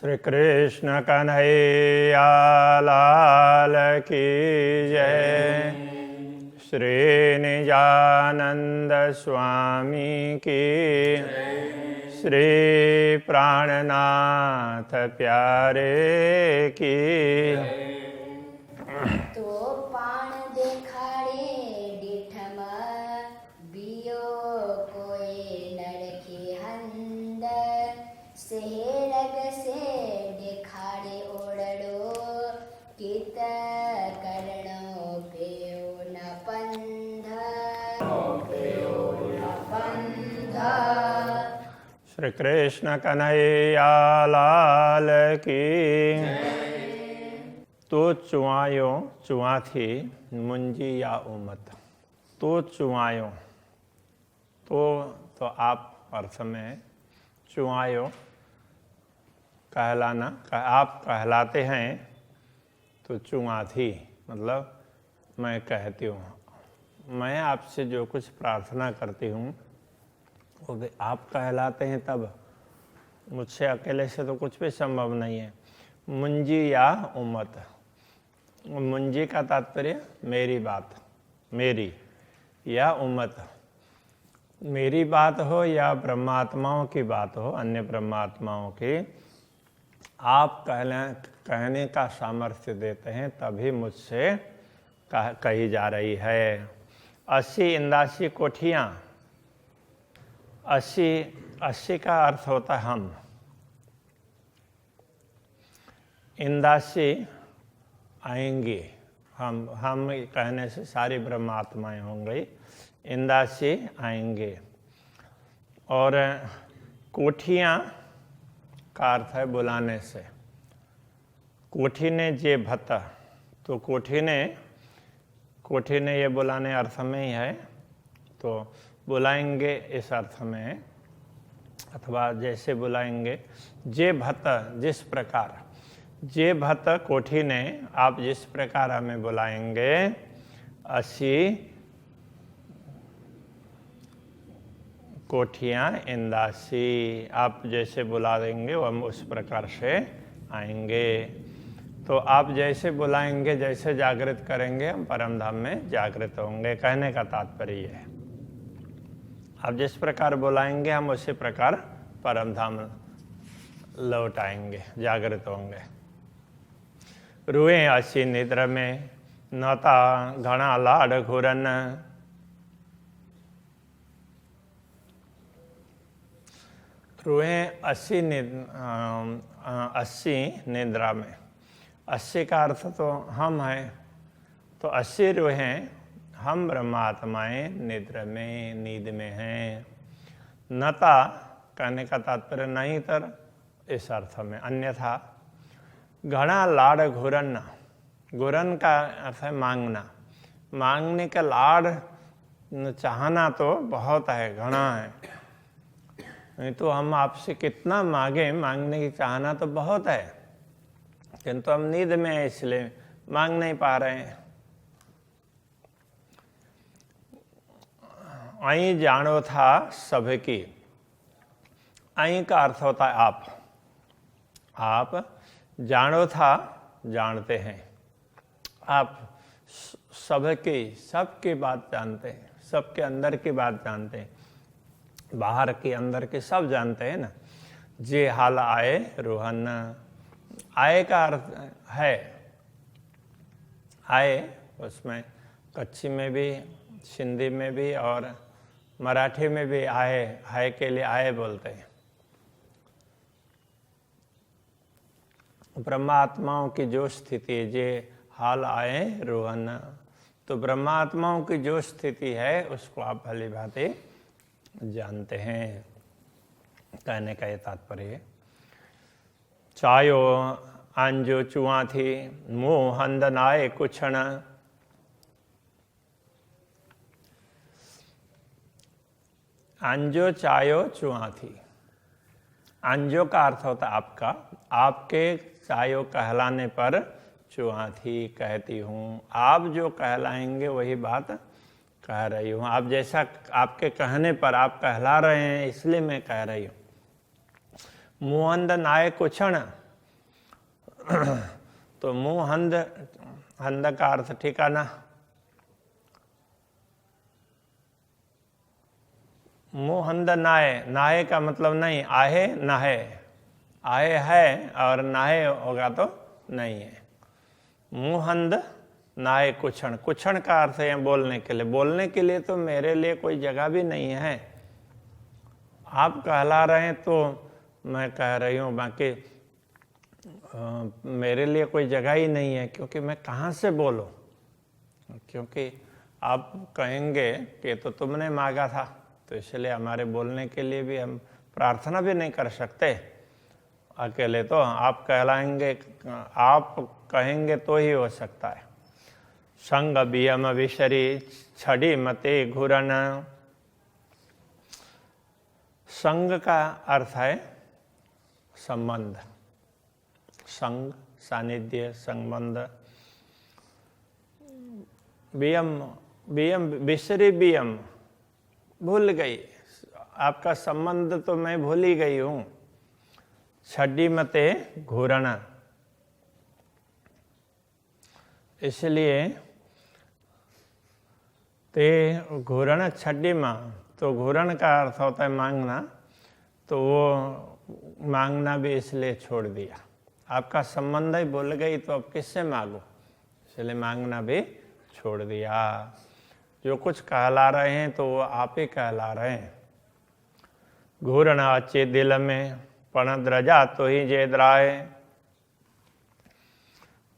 श्री कृष्ण कन्हैया लाल की जय। श्री निजानंद स्वामी की, श्री प्राणनाथ प्यारे की। तो पाण देखाड़े डिठम बियो कोई नरखे हंद सेरग से देखाड़े ओड़ो कित करणो पेयो न पंध श्री कृष्ण कन्हैया लाल की। तो चुआयो चुआ थी मुंजी या उमत। तो चुआयो तो आप अर्थ में चुआयो कहलाना, आप कहलाते हैं। तो चुआ थी मतलब मैं कहती हूँ, मैं आपसे जो कुछ प्रार्थना करती हूँ वो भी आप कहलाते हैं। तब मुझसे अकेले से तो कुछ भी संभव नहीं है। मुंजी या उम्मत, मुंजी का तात्पर्य मेरी बात, मेरी या उम्मत, मेरी बात हो या ब्रह्मात्माओं की बात हो, अन्य ब्रह्मात्माओं की, आप कहने का सामर्थ्य देते हैं तभी मुझसे कही जा रही है। 80 इंदासी कोठियाँ, 80 का अर्थ होता है हम। इंदासी आएंगे, हम कहने से सारी ब्रह्मात्माएं होंगी। इंदासी आएंगे। और कोठियाँ का अर्थ है बुलाने से। कोठी ने जे भत, तो कोठी ने ये बुलाने अर्थ में ही है। तो बुलाएंगे इस अर्थ में, अथवा जैसे बुलाएंगे। जे भत जिस प्रकार, जे भत कोठी ने, आप जिस प्रकार हमें बुलाएंगे, 80 कोठियाँ इंदासी, आप जैसे बुला देंगे वो हम उस प्रकार से आएंगे। तो आप जैसे बुलाएंगे, जैसे जागृत करेंगे, हम परम धाम में जागृत होंगे। कहने का तात्पर्य ये है, आप जिस प्रकार बुलाएंगे हम उसी प्रकार परम धाम लौट आएंगे, जागृत होंगे। रुए 80 निद्र में नता घना लाड घूरन। रुए 80 निद्रा में। 80 का अर्थ तो हम हैं, तो 80 रुहे हम ब्रह्मात्माएं निद्र में, नींद में हैं। नता कहने का तात्पर्य नहीं तर इस अर्थ में, अन्यथा। घना लाड़ घुरन, घुरन का अर्थ है मांगना, मांगने का लाड़, चाहना तो बहुत है, घना है। नहीं तो हम आपसे कितना मांगे, मांगने की चाहना तो बहुत है, किंतु हम नींद में है इसलिए मांग नहीं पा रहे हैं। आई जानो था सबकी, आई का अर्थ होता है आप। आप जानो था जानते हैं, आप सबकी, सबकी बात जानते हैं, सबके अंदर की बात जानते हैं, बाहर की अंदर की सब जानते हैं ना। जे हाल आए रोहन, आए का अर्थ है आए, उसमें कच्ची में भी, सिंधी में भी और मराठी में भी आए, है के लिए आए बोलते हैं। ब्रह्मात्माओं की जो स्थिति है, जे हाल आए रोहन, तो ब्रह्मात्माओं की जो स्थिति है उसको आप भली भांति जानते हैं। कहने का ये तात्पर्य। चायो आंजो चुआ थी मुँह हंदनाए कुछण। आंजो चायो चुआ थी, आंजो का अर्थ होता है आपका, आपके चायो कहलाने पर चुआ थी कहती हूँ। आप जो कहलाएंगे वही बात कह रही हूँ। आप जैसा, आपके कहने पर आप कहला रहे हैं इसलिए मैं कह रही हूँ। मुहंद नाय कुछण, तो मुंह हंद, हंद का अर्थ ठिकाना। मुंह हंद नाहे, नाहे का मतलब नहीं, आहे नाहे, आहे है और नाहे होगा तो नहीं है। मुंह हंद नाहे कुछण, कुछण का अर्थ है बोलने के लिए। बोलने के लिए तो मेरे लिए कोई जगह भी नहीं है। आप कहला रहे हैं तो मैं कह रही हूँ, बाकी मेरे लिए कोई जगह ही नहीं है, क्योंकि मैं कहाँ से बोलूँ। क्योंकि आप कहेंगे कि तो तुमने मांगा था, तो इसलिए हमारे बोलने के लिए भी हम प्रार्थना भी नहीं कर सकते अकेले। तो आप कहलाएंगे, आप कहेंगे तो ही हो सकता है। संग बियम विशरी छड़ी मते घुरन। संग का अर्थ है संबंध, संग सानिध्य संबंध। बियम, बियम विशरी, बियम भूल गई, आपका संबंध तो मैं भूल ही गई हूं। छड़ी मते घूरना, इसलिए ते घूरण छड़ी माँ, तो घूरण का अर्थ होता है मांगना, तो वो मांगना भी इसलिए छोड़ दिया। आपका संबंध ही भूल गई तो अब किससे मांगो, इसलिए मांगना भी छोड़ दिया। जो कुछ कहला रहे हैं तो वो आप ही कहला रहे हैं। घूरण अच्छे दिल में पण द्रजा तो ही जेदराए।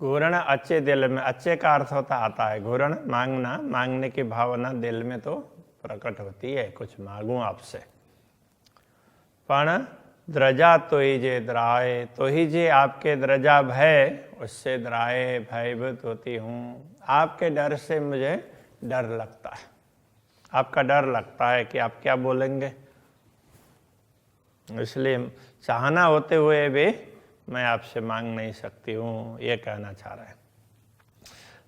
घूरण अच्छे दिल में, अच्छे का अर्थ होता आता है घूरण मांगना, मांगने की भावना दिल में तो प्रकट होती है, कुछ मांगू आपसे। पण द्रजा तो ही जे द्राए, तो ही जे आपके द्रजा भय, उससे द्राए भयभीत होती हूँ। आपके डर से मुझे डर लगता है, आपका डर लगता है कि आप क्या बोलेंगे, इसलिए चाहना होते हुए भी मैं आपसे मांग नहीं सकती हूँ, ये कहना चाह रहे हैं।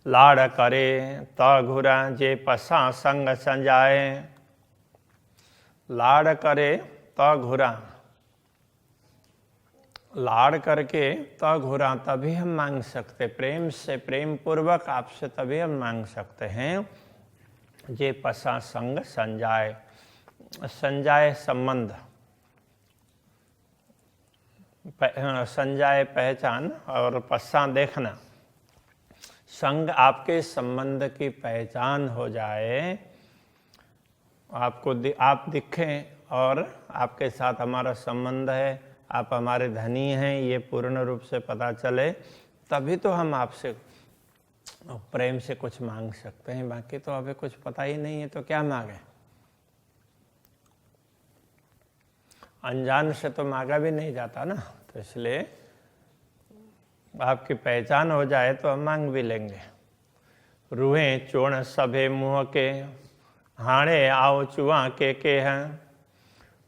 लाड़ करे त घुरा जे पसा संग संजाए। लाड़ करे त घुरा, लाड़ करके तो घुरा, तभी हम मांग सकते, प्रेम से, प्रेम पूर्वक आपसे तभी हम मांग सकते हैं। जे पसा संग संजाए, संजाए संबंध, संजाए पहचान और पसा देखना। संग आपके संबंध की पहचान हो जाए, आपको आप दिखें और आपके साथ हमारा संबंध है, आप हमारे धनी हैं, ये पूर्ण रूप से पता चले, तभी तो हम आपसे प्रेम से कुछ मांग सकते हैं। बाकी तो अभी कुछ पता ही नहीं है तो क्या मांगे। अनजान से तो मांगा भी नहीं जाता ना, तो इसलिए आपकी पहचान हो जाए तो हम मांग भी लेंगे। रूहें चोण सभे मुँह के, हाणे आओ चुआ के हैं।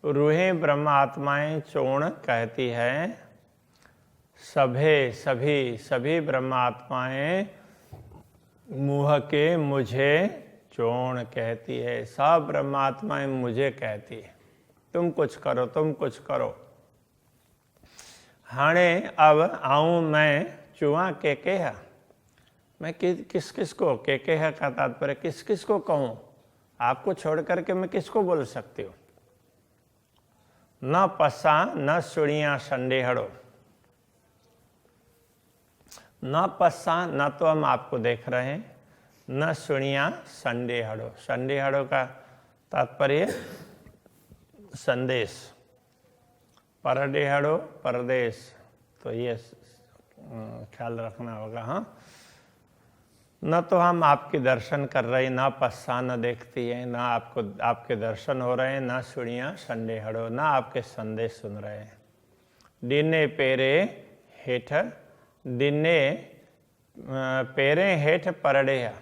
रूहें ब्रह्म आत्माएं चोण कहती है, सभे सभी, सभी ब्रह्म आत्माएं मुँह के मुझे चोण कहती है। सब ब्रह्म आत्माएं मुझे कहती है, तुम कुछ करो, तुम कुछ करो। हाणे अब आऊं मैं चुआ के है, मैं किस किस को, के है का तात्पर्य किस किस को कहूँ, आपको छोड़ करके मैं किसको बोल सकती हूँ। न पसा न सुड़िया संडेहड़ो, न पसा, न तो हम आपको देख रहे हैं, न सुनिया संडेहड़ो, संडेहड़ो का तात्पर्य संदेश, परडेहड़ो परदेश, तो ये ख्याल रखना होगा। हाँ, न तो हम आपके दर्शन कर रहे हैं, ना पस्सा न देखती है, ना आपको आपके दर्शन हो रहे हैं, ना सुनिया संडेहड़ो, ना आपके संदेश सुन रहे हैं। दिने पेरे हेठ, दिने पेरे हेठ परडेहा,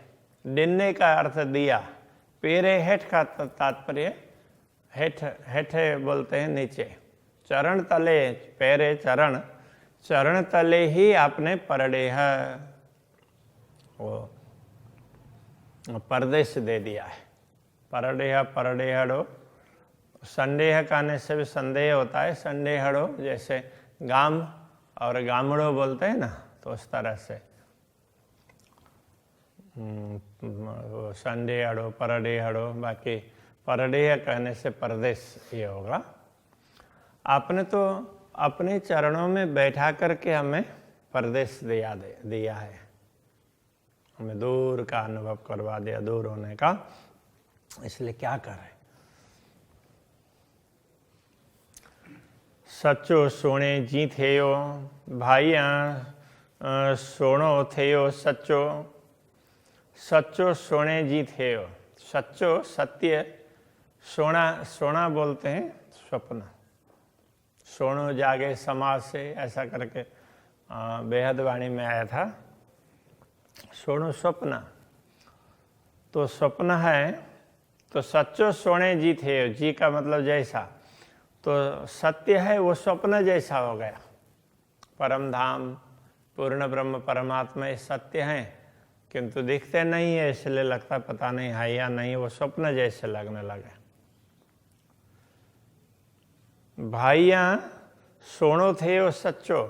दिने का अर्थ दिया, पेरे हेठ का तात्पर्य हेठ, हेठे बोलते हैं नीचे, चरण तले, पैरे चरण, चरण तले ही आपने परडेह वो परदेश दे दिया है। परडेह परडेहड़ो, संदेह कहने से भी संदेह होता है, संडेहड़ो जैसे गाम और गामड़ो बोलते हैं ना, तो उस तरह से संडे हड़ो, परडे हड़ो, बाकी परडे कहने से परदेश ये होगा। आपने तो अपने चरणों में बैठा करके हमें परदेश दिया है, हमें दूर का अनुभव करवा दिया, दूर होने का। इसलिए क्या करें? सचो सोने जी थेयो भाइया सोनो थेयो सच्चो, सच्चो सोने जी थेयो। सच्चो सत्य, सोना बोलते हैं स्वप्न, सोनो जागे समाज से, ऐसा करके बेहद वाणी में आया था। सोनो स्वप्न, तो स्वप्न है, तो सच्चो सोने जी थे, जी का मतलब जैसा, तो सत्य है वो स्वप्न जैसा हो गया। परम धाम, पूर्ण ब्रह्म परमात्मा ये सत्य हैं, किंतु दिखते नहीं है, इसलिए लगता पता नहीं है या नहीं, वो स्वप्न जैसे लगने लगे। भाइया सोनो थे वो सच्चो,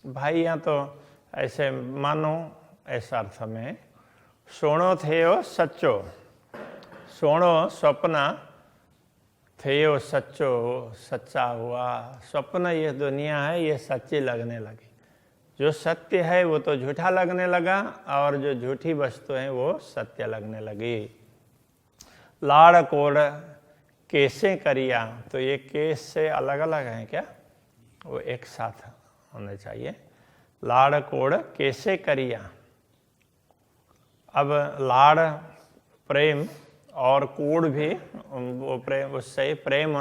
भाइया तो ऐसे मानो, ऐसा अर्थ में सोनो थे वो सच्चो, सोनो स्वप्न, थे वो सच्चो सच्चा हुआ। स्वप्न ये दुनिया है, ये सच्ची लगने लगी। जो सत्य है वो तो झूठा लगने लगा, और जो झूठी वस्तु है वो सत्य लगने लगी। लाड़ कोड़ कैसे करिया, तो ये केस से अलग अलग हैं क्या? वो एक साथ होने चाहिए। लाड़ कोड़ कैसे करिया। अब लाड़ प्रेम और कोड़ भी, वो प्रेम, उससे प्रेम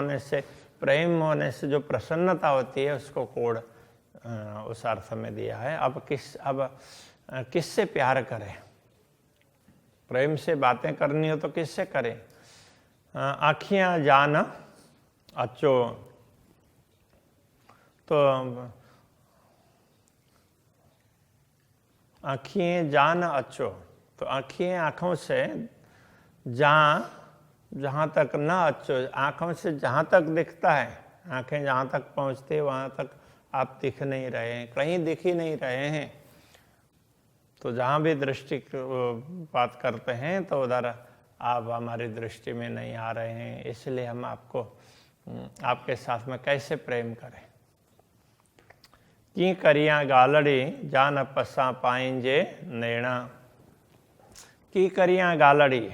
होने से जो प्रसन्नता होती है उसको कोड़ उस अर्थ में दिया है। अब किससे प्यार करें? प्रेम से बातें करनी हो तो किससे करें? आँखियाँ जान अच्छो, तो आँखें जान अच्छो, तो आँखों से जहाँ तक न अच्छो, आँखों से जहाँ तक दिखता है, आँखें जहाँ तक पहुँचती है वहाँ तक आप दिख नहीं रहे हैं, कहीं दिख ही नहीं रहे हैं। तो जहाँ भी दृष्टि बात करते हैं तो उधर आप हमारी दृष्टि में नहीं आ रहे हैं, इसलिए हम आपके साथ में कैसे प्रेम करें। की करिया गालड़ी जान पसा पाएंजे नैना, की करिया गालड़ी,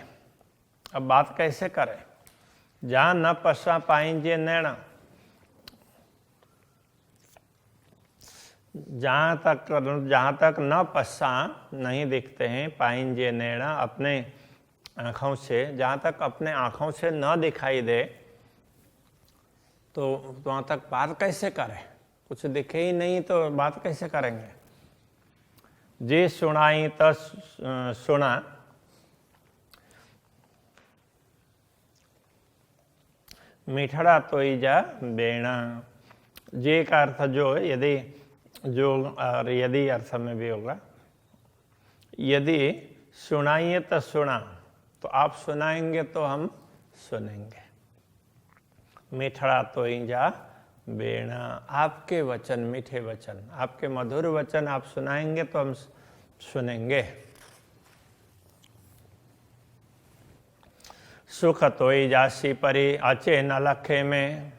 अब बात कैसे करें? जान न पसा पाएंजे नैना, जहाँ तक न पसा नहीं दिखते हैं, पाएंजे नैना अपने आँखों से, जहाँ तक अपने आँखों से न दिखाई दे, तो वहाँ तक बात कैसे करें? कुछ दिखे ही नहीं तो बात कैसे करेंगे? जे सुनाई तो सुना, मिठड़ा तो जा बेणा। जे का अर्थ जो, यदि अर्थ में भी होगा। यदि सुनाइए तो सुना, तो आप सुनाएंगे तो हम सुनेंगे। मिठड़ा तो जा बेणा, आपके वचन, मीठे वचन, आपके मधुर वचन आप सुनाएंगे तो हम सुनेंगे। सुख तोई जा सिपरी अचे न लखे में,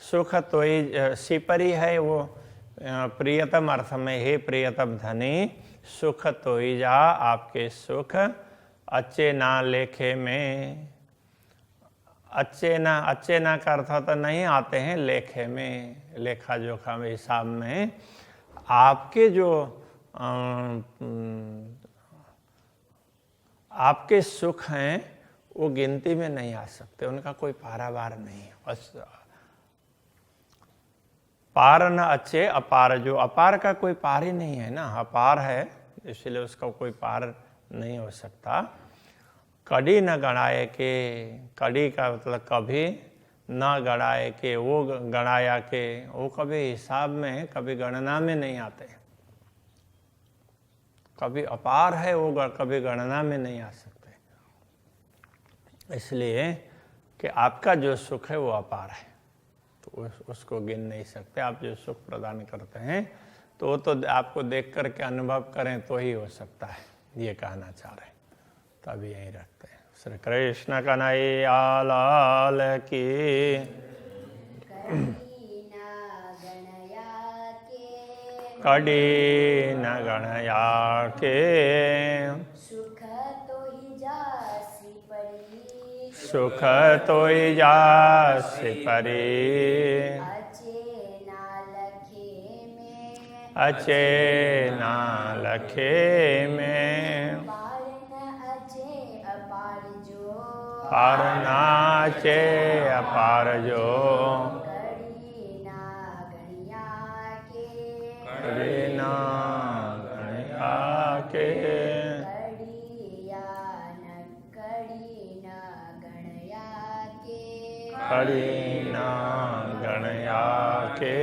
सुख तोई सिपरी है वो प्रियतम अर्थ में, हे प्रियतम धनी, सुख तोई जा, आपके सुख, अच्छे ना लेखे में, अच्छे ना का अर्थ तो नहीं आते हैं लेखे में, लेखा जोखा में, हिसाब में। आपके जो आपके सुख हैं वो गिनती में नहीं आ सकते, उनका कोई पारावार नहीं है। बस पार न अच्छे अपार, जो अपार का कोई पार ही नहीं है ना, अपार है इसलिए उसका कोई पार नहीं हो सकता। कड़ी न गणाए के, कड़ी का मतलब कभी न गणाए के, वो गणाया के, वो कभी हिसाब में, कभी गणना में नहीं आते। कभी अपार है वो, कभी गणना में नहीं आ सकते, इसलिए कि आपका जो सुख है वो अपार है। तो उसको गिन नहीं सकते। आप जो सुख प्रदान करते हैं तो वो तो आपको देख करके अनुभव करें तो ही हो सकता है, ये कहना चाह रहे हैं। तो अभी यहीं रखते हैं। श्री कृष्ण कन्हैया लाल की। कड़ी न गणया के सुख तो ही जासी परी, सुख तो ही जासी परी, अचे ना लखे में, अचे ना लखे में, पार न अचे अपार जो, पार नाचे अपार जो, कड़ी ना गणिया के, कड़ी ना गणया के, कड़ी न गणया के, कड़ी ना गणया के।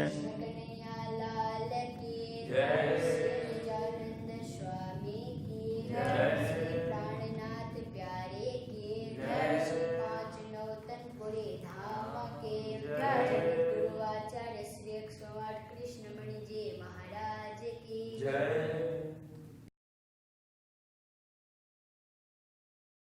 कन्हैया लाल की जय, श्री गजानंद स्वामी की जय, श्री प्राणनाथ प्यारे की जय, श्री पांच नौतनपुरी धाम के जय, गुरु आचार्य श्री 108 कृष्णमणि जी महाराज की जय।